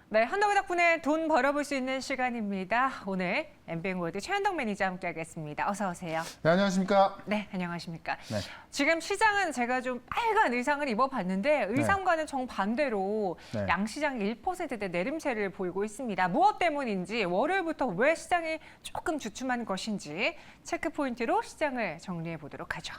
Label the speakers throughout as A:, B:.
A: 네, 한덕의 덕분에 돈 벌어볼 수 있는 시간입니다. 오늘 엠뱅워드 최현덕 매니저와 함께하겠습니다. 어서 오세요.
B: 네, 안녕하십니까?
A: 네, 안녕하십니까?
B: 네.
A: 지금 시장은 제가 좀 빨간 의상을 입어봤는데 의상과는 정반대로
B: 네.
A: 양시장이 1%대 내림세를 보이고 있습니다. 무엇 때문인지 월요일부터 왜 시장이 조금 주춤한 것인지 체크 포인트로 시장을 정리해 보도록 하죠.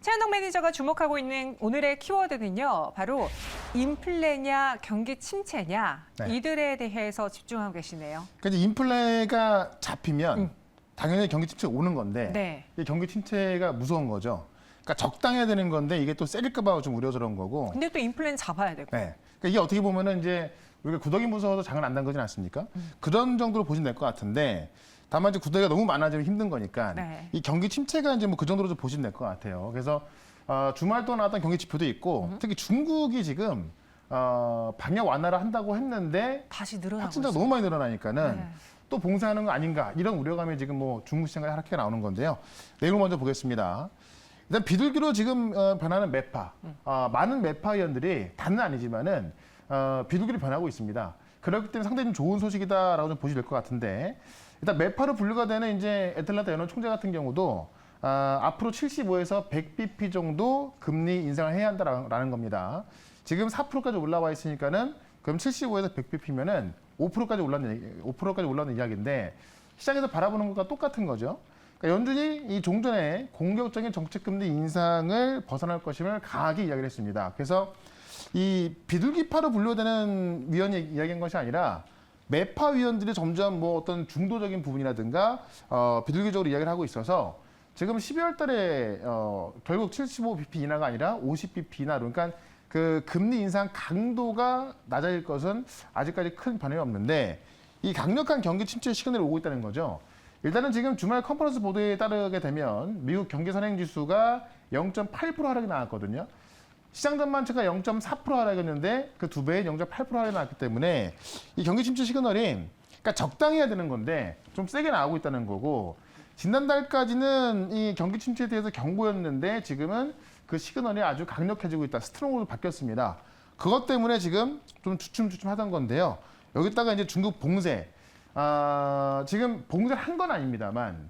A: 최현덕 매니저가 주목하고 있는 오늘의 키워드는요. 바로 인플레냐 경기 침체냐
B: 네.
A: 이들에 대해서 집중하고 계시네요.
B: 그러니까 이제 인플레가 잡히면 당연히 경기 침체가 오는 건데
A: 네.
B: 이 경기 침체가 무서운 거죠. 그러니까 적당해야 되는 건데 이게 또 세릴까 봐 좀 우려서 그런 거고.
A: 근데 또 인플레는 잡아야 되고.
B: 네. 그러니까 이게 어떻게 보면은 이제 우리가 구더기 무서워서 장을 안 담그진 않습니까? 그런 정도로 보시면 될 것 같은데 다만 이제 구더기가 너무 많아지면 힘든 거니까
A: 네.
B: 이 경기 침체가 이제 뭐 그 정도로 좀 보시면 될 것 같아요. 그래서 주말 동안 나왔던 경기 지표도 있고 특히 중국이 지금 방역 완화를 한다고 했는데
A: 다시 늘어나고
B: 확진자가
A: 있어요.
B: 너무 많이 늘어나니까는
A: 네.
B: 또 봉쇄하는 거 아닌가 이런 우려감이 지금 뭐 중국 시장에 하락해 나오는 건데요. 내용 먼저 보겠습니다. 일단 비둘기로 지금 변하는 매파, 많은 매파 의원들이 다는 아니지만은 비둘기로 변하고 있습니다. 그렇기 때문에 상당히 좀 좋은 소식이다라고 좀 보시면 될 것 같은데 일단 매파로 분류가 되는 이제 애틀란타 연원 총재 같은 경우도 앞으로 75에서 100bp 정도 금리 인상을 해야 한다라는 겁니다. 지금 4%까지 올라와 있으니까는 그럼 75에서 100bp면은 5%까지 올라는 이야기인데 시장에서 바라보는 것과 똑같은 거죠. 그러니까 연준이 이 종전에 공격적인 정책 금리 인상을 벗어날 것임을 강하게 이야기를 했습니다. 그래서 이 비둘기파로 분류되는 위원이 이야기한 것이 아니라 매파 위원들이 점점 뭐 어떤 중도적인 부분이라든가 비둘기적으로 이야기를 하고 있어서 지금 12월 달에 결국 75bp 인하가 아니라 50bp 인하로 그러니까 그 금리 인상 강도가 낮아질 것은 아직까지 큰 변함이 없는데 이 강력한 경기 침체 시그널이 오고 있다는 거죠. 일단은 지금 주말 컨퍼런스 보도에 따르게 되면 미국 경기 선행 지수가 0.8% 하락이 나왔거든요. 시장 전반치가 0.4% 하락했는데 그 두 배인 0.8% 하락이 나왔기 때문에 이 경기 침체 시그널이 그러니까 적당히 해야 되는 건데 좀 세게 나오고 있다는 거고 지난달까지는 이 경기 침체에 대해서 경고였는데 지금은 그 시그널이 아주 강력해지고 있다. 스트롱으로 바뀌었습니다. 그것 때문에 지금 좀 주춤주춤하던 건데요. 여기다가 이제 중국 봉쇄. 지금 봉쇄를 한 건 아닙니다만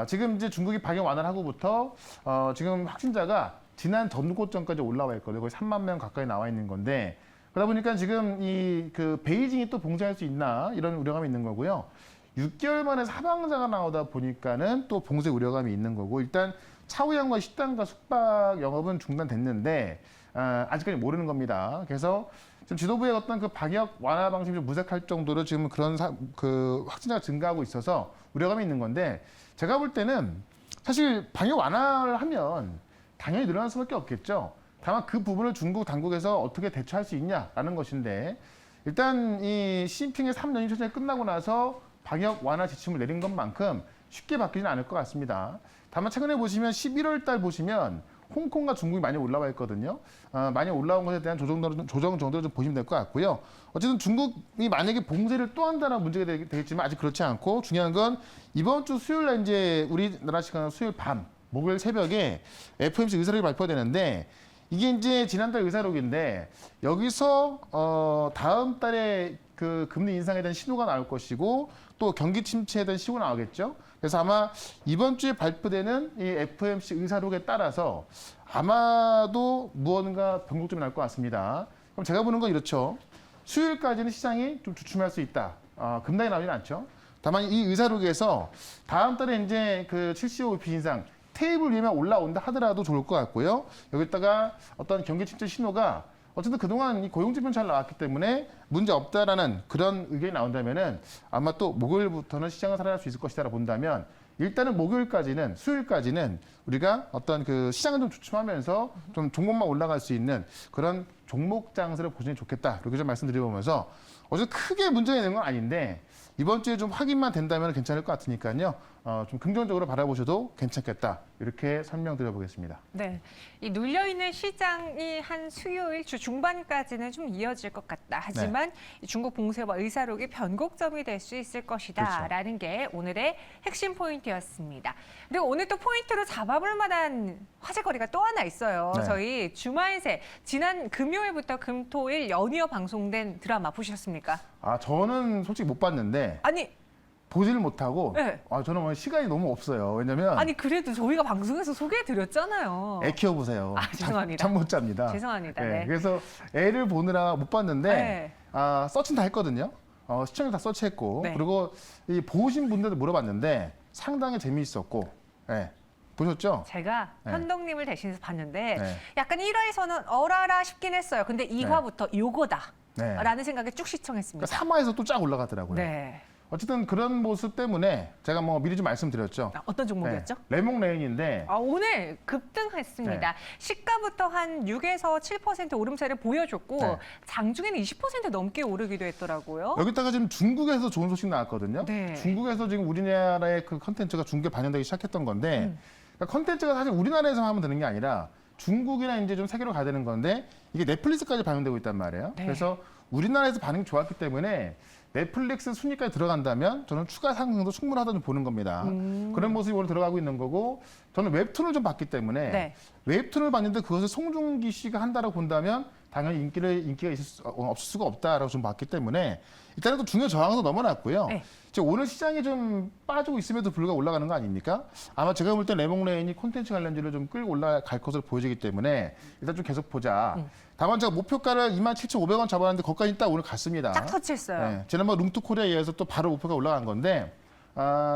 B: 지금 이제 중국이 방역 완화를 하고부터 지금 확진자가 지난 전고점까지 올라와 있거든요. 거의 3만 명 가까이 나와 있는 건데 그러다 보니까 지금 이 그 베이징이 또 봉쇄할 수 있나 이런 우려감이 있는 거고요. 6개월 만에 사망자가 나오다 보니까는 또 봉쇄 우려감이 있는 거고 일단 차후양과 식당과 숙박 영업은 중단됐는데 아직까지 모르는 겁니다. 그래서 지금 지도부의 어떤 그 방역 완화 방식이 좀 무색할 정도로 지금 그런 그 확진자가 증가하고 있어서 우려감이 있는 건데 제가 볼 때는 사실 방역 완화를 하면 당연히 늘어날 수밖에 없겠죠. 다만 그 부분을 중국 당국에서 어떻게 대처할 수 있냐라는 것인데 일단 이 시진핑의 3년임 체제 끝나고 나서 방역 완화 지침을 내린 것만큼 쉽게 바뀌지는 않을 것 같습니다. 다만 최근에 보시면 11월 달 보시면 홍콩과 중국이 많이 올라와 있거든요. 많이 올라온 것에 대한 조정 정도를 좀 보시면 될 것 같고요. 어쨌든 중국이 만약에 봉쇄를 또 한다는 문제가 되겠지만 아직 그렇지 않고 중요한 건 이번 주 수요일 날 이제 우리나라 시간 수요일 밤 목요일 새벽에 FOMC 의사록이 발표되는데 이게 이제 지난달 의사록인데 여기서 다음 달에 그 금리 인상에 대한 신호가 나올 것이고 또 경기 침체에 대한 신호가 나오겠죠. 그래서 아마 이번 주에 발표되는 이 FOMC 의사록에 따라서 아마도 무언가 변곡점이 날 것 같습니다. 그럼 제가 보는 건 이렇죠. 수요일까지는 시장이 좀 주춤할 수 있다. 급락이 나오지는 않죠. 다만 이 의사록에서 다음 달에 이제 그 75bp 인상 테이블 위에만 올라온다 하더라도 좋을 것 같고요. 여기다가 어떤 경기 침체 신호가 어쨌든 그동안 이 고용지표는 잘 나왔기 때문에 문제 없다라는 그런 의견이 나온다면은 아마 또 목요일부터는 시장을 살아날 수 있을 것이다라고 본다면 일단은 목요일까지는 수요일까지는 우리가 어떤 그 시장을 좀 주춤하면서 좀 종목만 올라갈 수 있는 그런 종목 장세를 보시면 좋겠다. 이렇게 좀 말씀드려보면서 어쨌든 크게 문제가 있는 건 아닌데 이번 주에 좀 확인만 된다면 괜찮을 것 같으니까요. 좀 긍정적으로 바라보셔도 괜찮겠다. 이렇게 설명드려보겠습니다.
A: 네, 이 눌려있는 시장이 한 수요일 주 중반까지는 좀 이어질 것 같다. 하지만 이 중국 봉쇄와 의사록이 변곡점이 될 수 있을 것이다. 라는 게 오늘의 핵심 포인트였습니다. 그리고 오늘 또 포인트로 잡아볼 만한 화제거리가 또 하나 있어요.
B: 네.
A: 저희 주말 새 지난 금요일 금요일부터 금토일 연이어 방송된 드라마 보셨습니까?
B: 저는 솔직히 못 봤는데
A: 아니,
B: 보지를 못하고
A: 네.
B: 저는 오늘 시간이 너무 없어요. 왜냐면
A: 아니 그래도 저희가 방송에서 소개해드렸잖아요.
B: 애 키워보세요.
A: 죄송합니다.
B: 잠 못 잡니다.
A: 죄송합니다.
B: 네,
A: 네.
B: 그래서 애를 보느라 못 봤는데
A: 네.
B: 서치는 다 했거든요. 시청자 다 서치했고
A: 네.
B: 그리고 이 보신 분들도 물어봤는데 상당히 재미있었고 네. 보셨죠?
A: 제가
B: 네.
A: 현동님을 대신해서 봤는데
B: 네.
A: 약간 1화에서는 어라라 싶긴 했어요. 근데 2화부터 요거다
B: 네.
A: 라는 생각에 쭉 시청했습니다.
B: 그러니까 3화에서 또 쫙 올라가더라고요.
A: 네.
B: 어쨌든 그런 모습 때문에 제가 뭐 미리 좀 말씀드렸죠.
A: 어떤 종목이었죠?
B: 네. 레몽레인인데
A: 오늘 급등했습니다.
B: 네.
A: 시가부터 한 6에서 7% 오름세를 보여줬고
B: 네.
A: 장중에는 20% 넘게 오르기도 했더라고요.
B: 여기다가 지금 중국에서 좋은 소식 나왔거든요.
A: 네.
B: 중국에서 지금 우리나라의 그 컨텐츠가 중국에 반영되기 시작했던 건데 그러니까 컨텐츠가 사실 우리나라에서 하면 되는 게 아니라 중국이나 이제 좀 세계로 가야 되는 건데 이게 넷플릭스까지 반영되고 있단 말이에요.
A: 네.
B: 그래서 우리나라에서 반응이 좋았기 때문에 넷플릭스 순위까지 들어간다면 저는 추가 상승도 충분하다고 보는 겁니다. 그런 모습이 오늘 들어가고 있는 거고 저는 웹툰을 좀 봤기 때문에
A: 네.
B: 웹툰을 봤는데 그것을 송중기 씨가 한다고 본다면 당연히 인기가 없을 수가 없다라고 좀 봤기 때문에 일단은 또 중요 저항도 넘어났고요.
A: 네.
B: 지금 오늘 시장이 좀 빠지고 있음에도 불구하고 올라가는 거 아닙니까? 아마 제가 볼 때 레몽레인이 콘텐츠 관련주를 좀 끌고 올라갈 것으로 보여지기 때문에 일단 좀 계속 보자. 다만 제가 목표가를 27,500원 잡았는데 거기까지 딱 오늘 갔습니다.
A: 딱 터치했어요.
B: 네, 지난번 룸투코리아에 의해서 또 바로 목표가 올라간 건데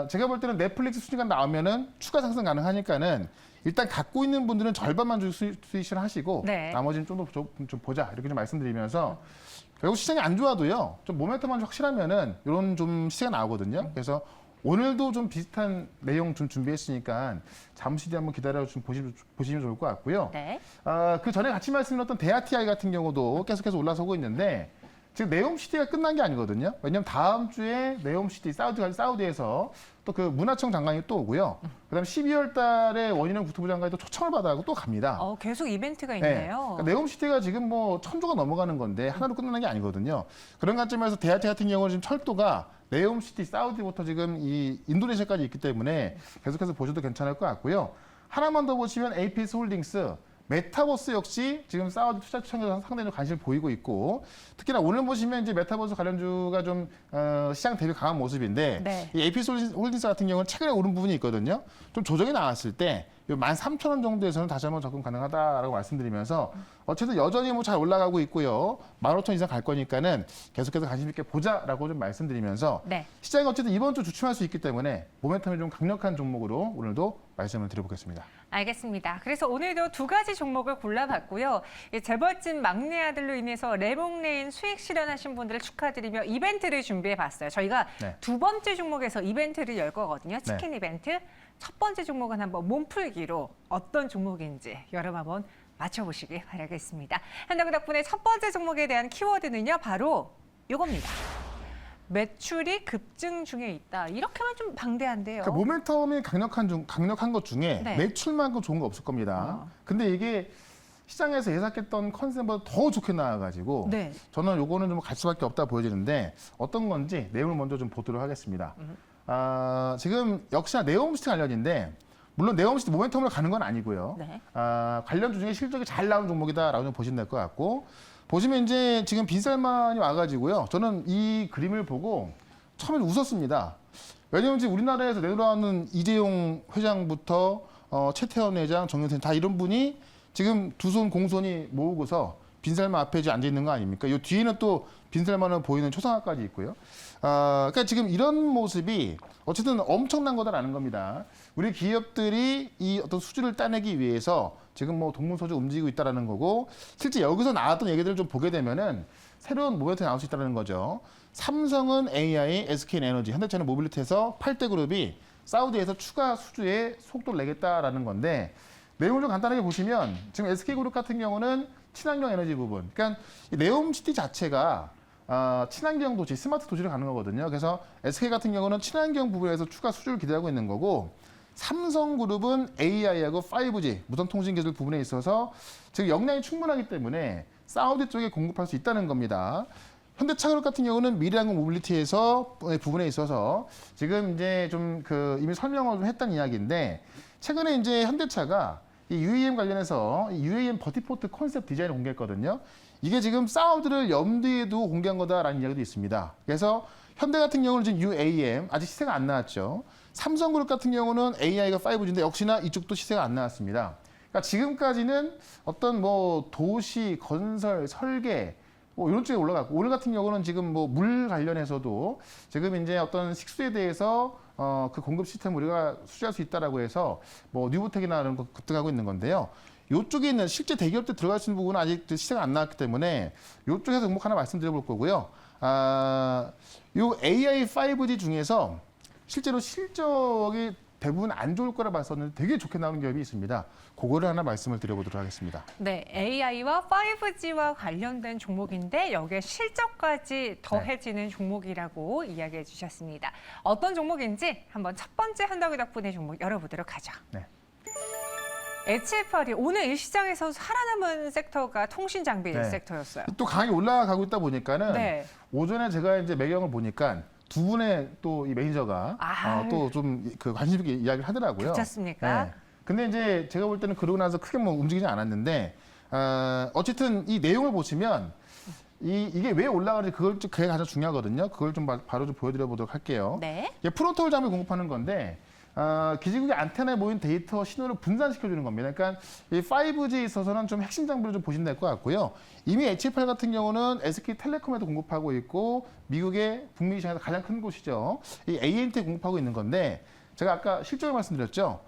B: 제가 볼 때는 넷플릭스 순위가 나오면은 추가 상승 가능하니까는 일단 갖고 있는 분들은 절반만 수익을 하시고
A: 네.
B: 나머지는 좀 더 좀 보자 이렇게 좀 말씀드리면서 결국 시장이 안 좋아도요 좀 모멘텀만 좀 확실하면은 이런 좀 시세가 나오거든요. 그래서 오늘도 좀 비슷한 내용 좀 준비했으니까 잠시 뒤에 한번 기다려 좀 보시면 좋을 것 같고요.
A: 네.
B: 그 전에 같이 말씀드렸던 데아티아이 같은 경우도 계속해서 올라서고 있는데 지금 네옴시티가 끝난 게 아니거든요. 왜냐하면 다음 주에 네옴시티 사우디에서 또 그 문화청 장관이 또 오고요. 그다음에 12월 달에 원희룡 국토부 장관이 또 초청을 받아가고 또 갑니다.
A: 계속 이벤트가
B: 네.
A: 있네요.
B: 그러니까 네옴시티가 지금 뭐 1,000조가 넘어가는 건데 하나로 끝나는 게 아니거든요. 그런 관점에서 데아티 같은 경우는 지금 철도가 네옴시티 사우디부터 지금 이 인도네시아까지 있기 때문에 계속해서 보셔도 괜찮을 것 같고요. 하나만 더 보시면 APS 홀딩스 메타버스 역시 지금 사우디 투자 추천에서 상당히 관심을 보이고 있고 특히나 오늘 보시면 이제 메타버스 관련주가 좀 시장 대비 강한 모습인데
A: 네.
B: 이 APS 홀딩스 같은 경우는 최근에 오른 부분이 있거든요. 좀 조정이 나왔을 때 13,000원 정도에서는 다시 한번 접근 가능하다라고 말씀드리면서 어쨌든 여전히 뭐 잘 올라가고 있고요. 15,000 이상 갈 거니까는 계속해서 관심 있게 보자라고 좀 말씀드리면서
A: 네.
B: 시장이 어쨌든 이번 주 주춤할 수 있기 때문에 모멘텀이 좀 강력한 종목으로 오늘도 말씀을 드려보겠습니다.
A: 알겠습니다. 그래서 오늘도 두 가지 종목을 골라봤고요. 재벌집 막내 아들로 인해서 레몽레인 수익 실현하신 분들을 축하드리며 이벤트를 준비해봤어요. 저희가
B: 네.
A: 두 번째 종목에서 이벤트를 열 거거든요. 치킨 이벤트. 첫 번째 종목은 한번 몸풀기로 어떤 종목인지 여러분 한번 맞춰보시길 바라겠습니다. 한다고 덕분에 첫 번째 종목에 대한 키워드는요. 바로 이겁니다. 매출이 급증 중에 있다. 이렇게만 좀 방대한데요.
B: 그러니까 모멘텀이 강력한 것 중에
A: 네.
B: 매출만큼 좋은 거 없을 겁니다. 근데 이게 시장에서 예상했던 컨셉보다 더 좋게 나와가지고
A: 네.
B: 저는 요거는 좀 갈 수밖에 없다 보여지는데 어떤 건지 내용을 먼저 좀 보도록 하겠습니다. 지금 역시나 네옴시티 관련인데 물론 네옴시티 모멘텀으로 가는 건 아니고요.
A: 네.
B: 관련주 중에 실적이 잘 나오는 종목이다라고 좀 보시면 될 것 같고 보시면 이제 지금 빈살만이 와가지고요. 저는 이 그림을 보고 처음에 웃었습니다. 왜냐하면 지금 우리나라에서 내려오는 이재용 회장부터 최태원 회장, 정영선 다 이런 분이 지금 두 손 공손히 모으고서 빈살만 앞에 이제 앉아 있는 거 아닙니까? 이 뒤에는 또 빈살만을 보이는 초상화까지 있고요. 그러니까 지금 이런 모습이 어쨌든 엄청난 거다라는 겁니다. 우리 기업들이 이 어떤 수주를 따내기 위해서 지금 뭐 동문서주 움직이고 있다라는 거고 실제 여기서 나왔던 얘기들을 좀 보게 되면은 새로운 모멘텀이 나올 수 있다는 거죠. 삼성은 AI, SK는 에너지, 현대차는 모빌리티에서 8대 그룹이 사우디에서 추가 수주에 속도를 내겠다라는 건데 내용을 좀 간단하게 보시면 지금 SK그룹 같은 경우는 친환경 에너지 부분, 그러니까 이 네옴시티 자체가 친환경 도시, 스마트 도시를 가는 거거든요. 그래서 SK 같은 경우는 친환경 부분에서 추가 수주를 기대하고 있는 거고 삼성그룹은 AI하고 5G, 무선통신 기술 부분에 있어서 지금 역량이 충분하기 때문에 사우디 쪽에 공급할 수 있다는 겁니다. 현대차그룹 같은 경우는 미래항공 모빌리티에서 부분에 있어서 지금 이제 좀 이미 설명을 좀 했던 이야기인데 최근에 이제 현대차가 이 UAM 관련해서 이 UAM 버티포트 컨셉 디자인을 공개했거든요. 이게 지금 사우드를 염두에 두고 공개한 거다라는 이야기도 있습니다. 그래서 현대 같은 경우는 지금 UAM 아직 시세가 안 나왔죠. 삼성그룹 같은 경우는 AI가 5G인데 역시나 이쪽도 시세가 안 나왔습니다. 그러니까 지금까지는 어떤 뭐 도시, 건설, 설계 뭐 이런 쪽에 올라갔고 오늘 같은 경우는 지금 뭐 물 관련해서도 지금 이제 어떤 식수에 대해서 그 공급 시스템 우리가 수주할 수 있다라고 해서 뭐 뉴보텍이나 이런 거 급등하고 있는 건데요. 이쪽에 있는 실제 대기업들 들어갈 수 있는 부분은 아직 시세가 안 나왔기 때문에 이쪽에서 종목 하나 말씀드려볼 거고요. 요 AI 5G 중에서 실제로 실적이 대부분 안 좋을 거라 봤었는데 되게 좋게 나오는 기업이 있습니다. 그거를 하나 말씀을 드려보도록 하겠습니다.
A: 네, AI와 5G와 관련된 종목인데 여기에 실적까지 더해지는 종목이라고 이야기해 주셨습니다. 어떤 종목인지 한번 첫 번째 한덕이 덕분에 종목 열어보도록 하죠.
B: 네.
A: HFR이 오늘 이 시장에서 살아남은 섹터가 통신 장비
B: 네.
A: 섹터였어요.
B: 또 강하게 올라가고 있다 보니까는
A: 네.
B: 오전에 제가 이제 매경을 보니까 두 분의 또 이 매니저가 또 좀 그 관심 있게 이야기를 하더라고요.
A: 괜찮습니까?
B: 네. 근데 이제 제가 볼 때는 그러고 나서 크게 뭐 움직이지 않았는데 어쨌든 이 내용을 보시면 이게 왜 올라가는지 그게 가장 중요하거든요. 그걸 좀 바로 좀 보여드려 보도록 할게요.
A: 네.
B: 이게 프론토홀 장비 공급하는 건데 기지국의 안테나에 모인 데이터 신호를 분산시켜주는 겁니다. 그러니까 이 5G에 있어서는 좀 핵심 장비를 좀 보시면 될 것 같고요. 이미 HFR 같은 경우는 SK텔레콤에도 공급하고 있고 미국의 북미 시장에서 가장 큰 곳이죠. 이 ANT에 공급하고 있는 건데 제가 아까 실적을 말씀드렸죠.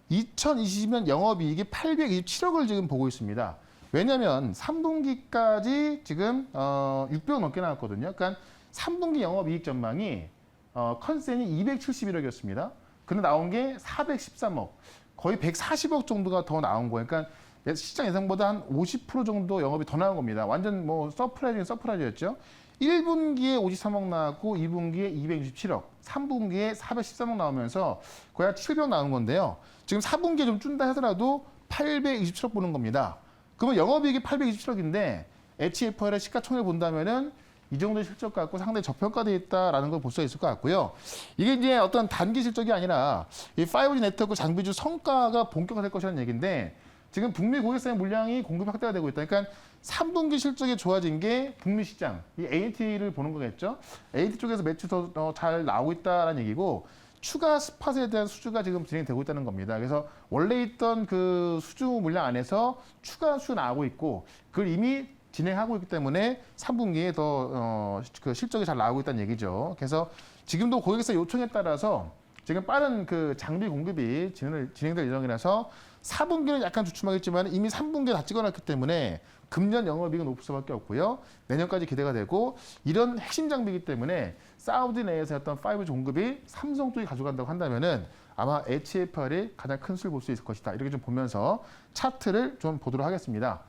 B: 2020년 영업이익이 827억을 지금 보고 있습니다. 왜냐하면 3분기까지 지금 600억 넘게 나왔거든요. 그러니까 3분기 영업이익 전망이 컨센이 271억이었습니다. 근데 나온 게 413억, 거의 140억 정도가 더 나온 거예요. 그러니까 시장 예상보다 한 50% 정도 영업이 더 나온 겁니다. 완전 뭐 서프라이즈였죠. 1분기에 53억 나왔고 2분기에 267억, 3분기에 413억 나오면서 거의 한 700억 나온 건데요. 지금 4분기에 좀 준다 하더라도 827억 보는 겁니다. 그러면 영업이익이 827억인데 HFR의 시가총액을 본다면은 이 정도의 실적 갖고 상당히 저평가되어 있다라는 걸 볼 수가 있을 것 같고요. 이게 이제 어떤 단기 실적이 아니라 이 5G 네트워크 장비주 성과가 본격화될 것이라는 얘기인데 지금 북미 고객사의 물량이 공급 확대가 되고 있다. 그러니까 3분기 실적이 좋아진 게 북미 시장, 이 ANT를 보는 거겠죠. ANT 쪽에서 매출 더 잘 나오고 있다라는 얘기고 추가 스팟에 대한 수주가 지금 진행되고 있다는 겁니다. 그래서 원래 있던 그 수주 물량 안에서 추가 수주 나오고 있고 그걸 이미 진행하고 있기 때문에 3분기에 더 그 실적이 잘 나오고 있다는 얘기죠. 그래서 지금도 고객사 요청에 따라서 지금 빠른 그 장비 공급이 진행될 예정이라서 4분기는 약간 주춤하겠지만 이미 3분기에 다 찍어놨기 때문에 금년 영업이익은 높을 수밖에 없고요. 내년까지 기대가 되고 이런 핵심 장비이기 때문에 사우디 내에서 어떤 5G 공급이 삼성 쪽이 가져간다고 한다면은 아마 HFR이 가장 큰 수를 볼 수 있을 것이다. 이렇게 좀 보면서 차트를 좀 보도록 하겠습니다.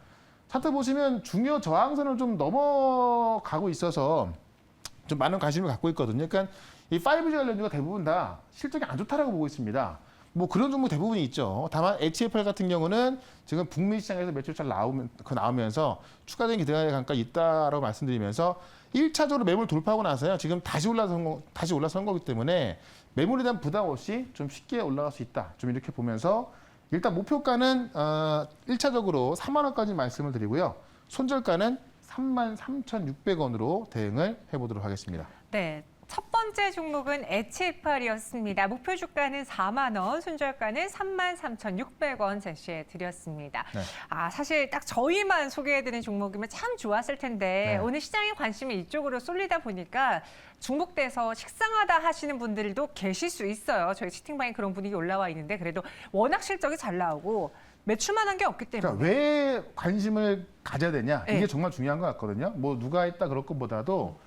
B: 차트 보시면 중요 저항선을 좀 넘어가고 있어서 좀 많은 관심을 갖고 있거든요. 그러니까 이 5G 관련주가 대부분 다 실적이 안 좋다라고 보고 있습니다. 뭐 그런 종목 대부분이 있죠. 다만 HFR 같은 경우는 지금 북미 시장에서 매출 잘 나오면서 추가적인 기대가 잠깐 있다라고 말씀드리면서 1차적으로 매물 돌파하고 나서요. 지금 다시 올라선 거기 때문에 매물에 대한 부담 없이 좀 쉽게 올라갈 수 있다. 좀 이렇게 보면서 일단 목표가는 1차적으로 3만 원까지 말씀을 드리고요. 손절가는 33,600원으로 대응을 해보도록 하겠습니다.
A: 네. 첫 번째 종목은 HFR이었습니다. 목표 주가는 4만 원, 손절가는 33,600원 제시해 드렸습니다.
B: 네.
A: 사실 딱 저희만 소개해드린 종목이면 참 좋았을 텐데
B: 네.
A: 오늘 시장의 관심이 이쪽으로 쏠리다 보니까 중복돼서 식상하다 하시는 분들도 계실 수 있어요. 저희 채팅방에 그런 분위기 올라와 있는데 그래도 워낙 실적이 잘 나오고 매출만 한 게 없기 때문에.
B: 그러니까 왜 관심을 가져야 되냐 이게
A: 네.
B: 정말 중요한 것 같거든요. 뭐 누가 했다 그럴 것보다도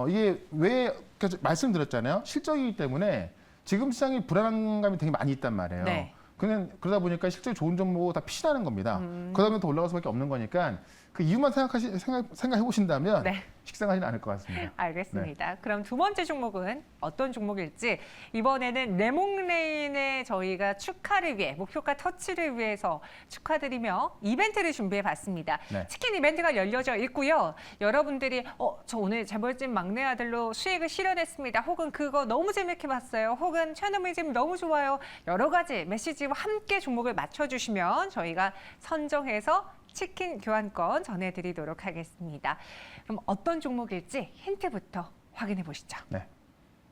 B: 이게 왜 말씀드렸잖아요. 실적이기 때문에 지금 시장이 불안감이 되게 많이 있단 말이에요.
A: 네.
B: 그러다 보니까 실적이 좋은 종목 다 피신하는 겁니다. 그러다 더 올라갈 수밖에 없는 거니까 그 이유만 생각해 보신다면
A: 네.
B: 식상하지는 않을 것 같습니다.
A: 알겠습니다. 그럼 두 번째 종목은 어떤 종목일지 이번에는 레몽레인의 저희가 축하를 위해 목표가 터치를 위해서 축하드리며 이벤트를 준비해봤습니다.
B: 네.
A: 치킨 이벤트가 열려져 있고요. 여러분들이 저 오늘 재벌집 막내 아들로 수익을 실현했습니다. 혹은 그거 너무 재밌게 봤어요. 혹은 채널미즘 너무 좋아요. 여러 가지 메시지와 함께 종목을 맞춰주시면 저희가 선정해서 치킨 교환권 전해드리도록 하겠습니다. 그럼 어떤 종목일지 힌트부터 확인해 보시죠.
B: 네.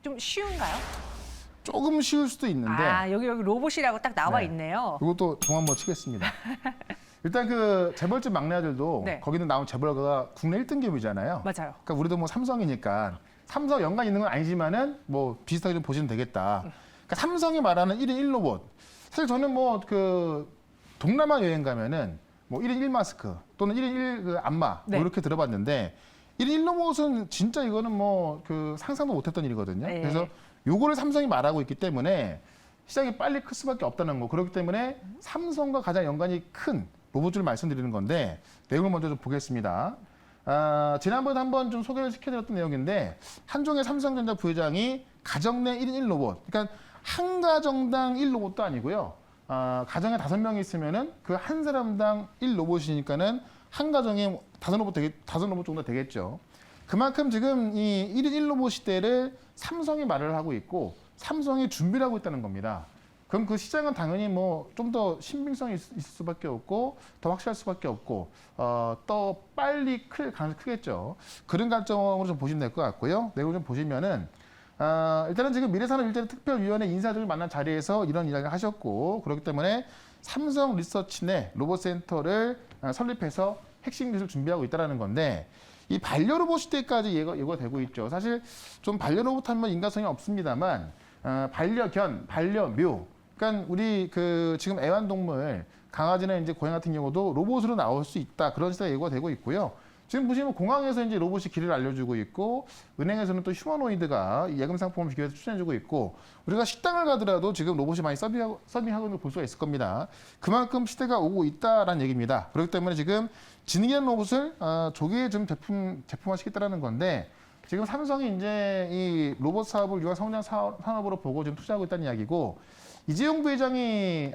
A: 좀 쉬운가요?
B: 조금 쉬울 수도 있는데
A: 여기 로봇이라고 딱 나와
B: 네.
A: 있네요.
B: 이것도 종 한번 치겠습니다. 일단 그 재벌집 막내 아들도
A: 네.
B: 거기는 나온 재벌가가 국내 1등 기업이잖아요.
A: 맞아요.
B: 그러니까 우리도 뭐 삼성이니까 삼성 연관 있는 건 아니지만은 뭐 비슷하게 좀 보시면 되겠다. 그러니까 삼성이 말하는 1인 1로봇. 사실 저는 뭐 그 동남아 여행 가면은 뭐 1인 1마스크 또는 1인 1그 안마
A: 네.
B: 뭐 이렇게 들어봤는데 1인 1로봇은 진짜 이거는 뭐 그 상상도 못했던 일이거든요.
A: 네.
B: 그래서 요거를 삼성이 말하고 있기 때문에 시장이 빨리 클 수밖에 없다는 거. 그렇기 때문에 삼성과 가장 연관이 큰 로봇을 말씀드리는 건데 내용을 먼저 좀 보겠습니다. 지난번에 한번 좀 소개를 시켜드렸던 내용인데 한종의 삼성전자 부회장이 가정 내 1인 1로봇. 그러니까 한 가정당 1로봇도 아니고요. 가정에 5명이 있으면은 그 한 사람당 1로봇이니까는 한 가정에 5로봇 정도 되겠죠. 그만큼 지금 이 1인 1로봇 시대를 삼성이 말을 하고 있고 삼성이 준비를 하고 있다는 겁니다. 그럼 그 시장은 당연히 뭐 좀 더 신빙성이 있을 수밖에 없고 더 확실할 수밖에 없고 더 빨리 클 가능성이 크겠죠. 그런 관점으로 좀 보시면 될 것 같고요. 내용을 좀 보시면은 일단은 지금 미래산업일자리특별위원회 인사들을 만난 자리에서 이런 이야기를 하셨고 그렇기 때문에 삼성 리서치 내 로봇센터를 설립해서 핵심 기술 준비하고 있다는 건데 이 반려로봇 시대까지 예고되고 있죠. 사실 좀 반려로봇 하면 인간성이 없습니다만 반려견, 반려묘. 그러니까 우리 그 지금 애완동물 강아지나 이제 고양 같은 경우도 로봇으로 나올 수 있다. 그런 시대가 예고가 되고 있고요. 지금 보시면 공항에서 이제 로봇이 길을 알려주고 있고 은행에서는 또 휴머노이드가 예금 상품을 비교해서 추천해주고 있고 우리가 식당을 가더라도 지금 로봇이 많이 서빙하고 있는 걸 볼 수가 있을 겁니다. 그만큼 시대가 오고 있다라는 얘기입니다. 그렇기 때문에 지금 지능형 로봇을 조기에 좀 제품화시켰다는 건데 지금 삼성이 이제 이 로봇 사업을 유한 성장 산업으로 보고 지금 투자하고 있다는 이야기고 이재용 부회장이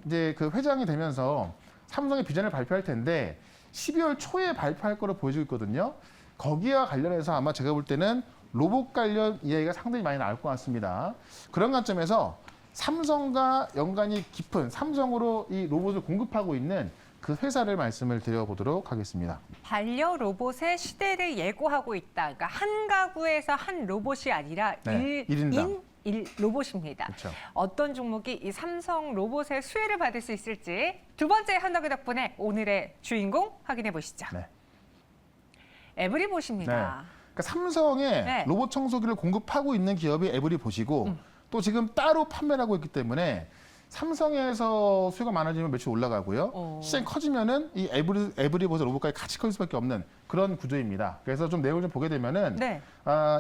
B: 이제 그 회장이 되면서 삼성의 비전을 발표할 텐데 12월 초에 발표할 거로 보여지고 있거든요. 거기와 관련해서 아마 제가 볼 때는 로봇 관련 이야기가 상당히 많이 나올 것 같습니다. 그런 관점에서 삼성과 연관이 깊은 삼성으로 이 로봇을 공급하고 있는 그 회사를 말씀을 드려보도록 하겠습니다.
A: 반려 로봇의 시대를 예고하고 있다. 그러니까 한 가구에서 한 로봇이 아니라
B: 네,
A: 1인
B: 일인당.
A: 1 로봇입니다.
B: 그렇죠.
A: 어떤 종목이 이 삼성 로봇의 수혜를 받을 수 있을지 두 번째 현덕의 덕분에 오늘의 주인공 확인해 보시죠.
B: 네.
A: 에브리봇입니다.
B: 그러니까 삼성의
A: 네.
B: 로봇 청소기를 공급하고 있는 기업이 에브리봇이고 또 지금 따로 판매를 하고 있기 때문에 삼성에서 수요가 많아지면 매출 올라가고요. 시장이 커지면은 이 에브리봇의 로봇까지 같이 커질 수밖에 없는 그런 구조입니다. 그래서 좀 내용을 좀 보게 되면은
A: 네.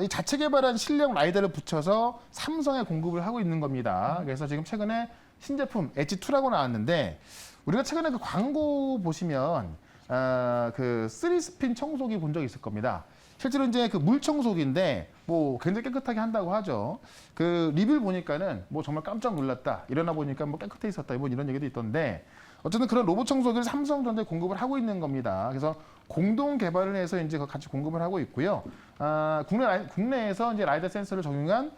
B: 이 자체 개발한 실력 라이더를 붙여서 삼성에 공급을 하고 있는 겁니다. 그래서 지금 최근에 신제품 엣지2라고 나왔는데 우리가 최근에 그 광고 보시면 그 3스핀 청소기 본 적 있을 겁니다. 실제로 이제 그 물 청소기인데 뭐 굉장히 깨끗하게 한다고 하죠. 그 리뷰를 보니까는 뭐 정말 깜짝 놀랐다. 일어나 보니까 뭐 깨끗해 있었다. 뭐 이런 얘기도 있던데 어쨌든 그런 로봇 청소기를 삼성전자에 공급을 하고 있는 겁니다. 그래서 공동 개발을 해서 이제 같이 공급을 하고 있고요. 국내에서 이제 라이더 센서를 적용한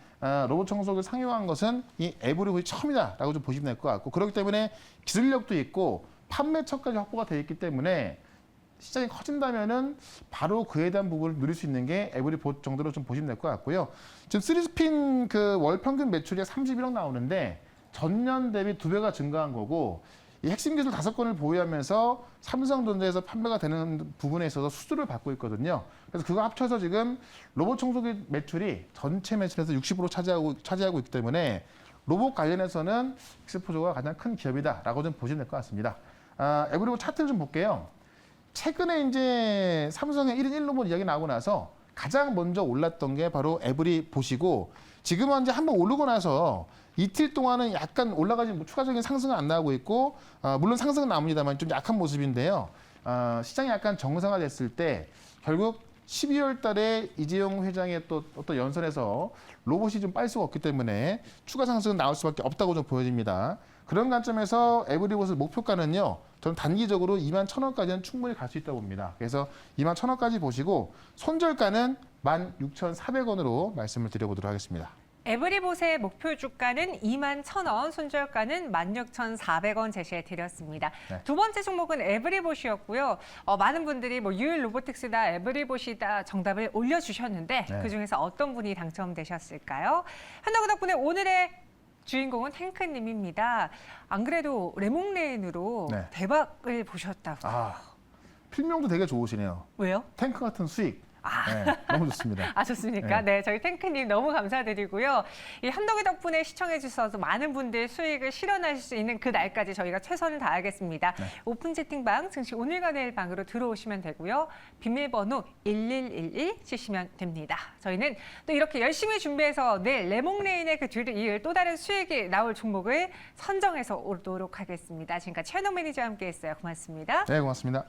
B: 로봇 청소기를 상용한 것은 이 에브리봇이 처음이다라고 좀 보시면 될 것 같고 그렇기 때문에 기술력도 있고 판매처까지 확보가 되어 있기 때문에 시장이 커진다면은 바로 그에 대한 부분을 누릴 수 있는 게 에브리봇 정도로 좀 보시면 될 것 같고요. 지금 3스핀 그 월 평균 매출이 31억 나오는데 전년 대비 2배가 증가한 거고 이 핵심 기술 5건을 보유하면서 삼성전자에서 판매가 되는 부분에 있어서 수주를 받고 있거든요. 그래서 그거 합쳐서 지금 로봇 청소기 매출이 전체 매출에서 60% 차지하고 있기 때문에 로봇 관련해서는 엑스포저가 가장 큰 기업이다라고 좀 보시면 될 것 같습니다. 에브리봇 차트를 좀 볼게요. 최근에 이제 삼성의 1인 1로봇 이야기 나오고 나서 가장 먼저 올랐던 게 바로 에브리봇이고 지금은 이제 한번 오르고 나서 이틀 동안은 약간 올라가지 뭐 추가적인 상승은 안 나오고 있고 물론 상승은 나옵니다만 좀 약한 모습인데요. 시장이 약간 정상화됐을 때 결국 12월 달에 이재용 회장의 또 어떤 연설에서 로봇이 좀 빨 수가 없기 때문에 추가 상승은 나올 수밖에 없다고 좀 보여집니다. 그런 관점에서 에브리봇의 목표가는요. 저는 단기적으로 21,000원까지는 충분히 갈 수 있다고 봅니다. 그래서 21,000원까지 보시고 손절가는 16,400원으로 말씀을 드려보도록 하겠습니다.
A: 에브리봇의 목표 주가는 21,000원, 손절가는 16,400원 제시해 드렸습니다.
B: 네.
A: 두 번째 종목은 에브리봇이었고요. 많은 분들이 뭐 유일 로보틱스다, 에브리봇이다 정답을 올려주셨는데
B: 네.
A: 그중에서 어떤 분이 당첨되셨을까요? 한덕구 덕분에 오늘의 주인공은 탱크님입니다. 안 그래도 레몽레인으로
B: 네.
A: 대박을 보셨다고.
B: 필명도 되게 좋으시네요.
A: 왜요?
B: 탱크 같은 수익. 네, 너무 좋습니다.
A: 아, 좋습니까?
B: 네.
A: 네, 저희 탱크님 너무 감사드리고요. 이 한덕이 덕분에 시청해 주셔서 많은 분들 수익을 실현하실 수 있는 그 날까지 저희가 최선을 다하겠습니다.
B: 네.
A: 오픈 채팅방 증시 오늘과 내일 방으로 들어오시면 되고요. 비밀번호 1111 치시면 됩니다. 저희는 또 이렇게 열심히 준비해서 내일 레몽레인의 그 뒤를 이을 또 다른 수익이 나올 종목을 선정해서 오도록 하겠습니다. 지금까지 최현동 매니저와 함께했어요. 고맙습니다.
B: 네, 고맙습니다.